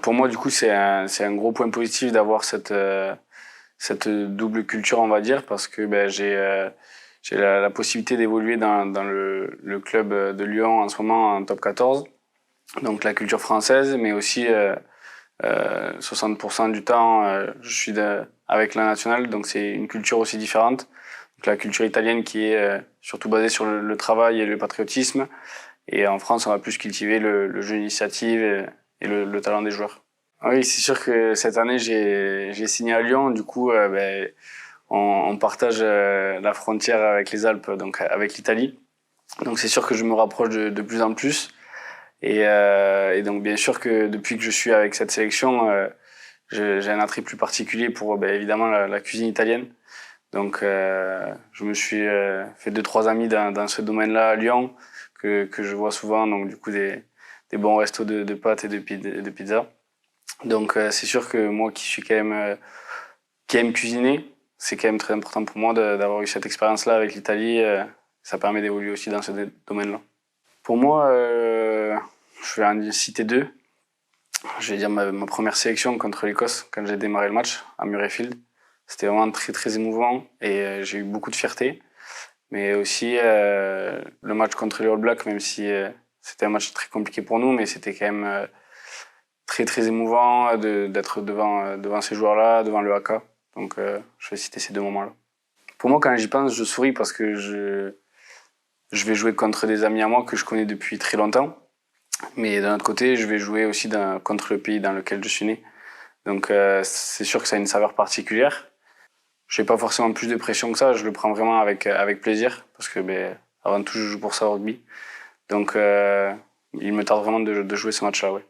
Pour moi, du coup, c'est un gros point positif d'avoir cette double culture, on va dire, parce que ben, j'ai la possibilité d'évoluer dans le club de Lyon en ce moment en top 14. Donc la culture française, mais aussi 60% du temps, je suis avec la nationale, donc c'est une culture aussi différente. Donc la culture italienne qui est surtout basée sur le travail et le patriotisme. Et en France, on va plus cultiver le jeu d'initiative et le talent des joueurs. Ah oui, c'est sûr que cette année, j'ai signé à Lyon. Du coup, ben, on partage la frontière avec les Alpes, donc avec l'Italie. Donc c'est sûr que je me rapproche de plus en plus. Et donc bien sûr que depuis que je suis avec cette sélection, j'ai un attrait plus particulier pour ben, évidemment la cuisine italienne. Donc je me suis fait deux trois amis dans ce domaine-là à Lyon que je vois souvent. Donc du coup des bons restos de pâtes et de pizza. Donc c'est sûr que moi qui suis quand même qui aime cuisiner, c'est quand même très important pour moi d'avoir eu cette expérience-là avec l'Italie. Ça permet d'évoluer aussi dans ce domaine-là. Pour moi, je vais en citer deux. Je vais dire ma première sélection contre l'Écosse quand j'ai démarré le match à Murrayfield. C'était vraiment très très émouvant et j'ai eu beaucoup de fierté. Mais aussi le match contre les All Blacks, même si c'était un match très compliqué pour nous, mais c'était quand même très très émouvant d'être devant ces joueurs-là, devant le haka. Donc je vais citer ces deux moments-là. Pour moi, quand j'y pense, je souris parce que je vais jouer contre des amis à moi que je connais depuis très longtemps. Mais d'un autre côté, je vais jouer aussi contre le pays dans lequel je suis né. Donc c'est sûr que ça a une saveur particulière. Je n'ai pas forcément plus de pression que ça, je le prends vraiment avec plaisir, parce que ben, avant tout, je joue pour ça au rugby. Donc il me tarde vraiment de jouer ce match-là. Ouais.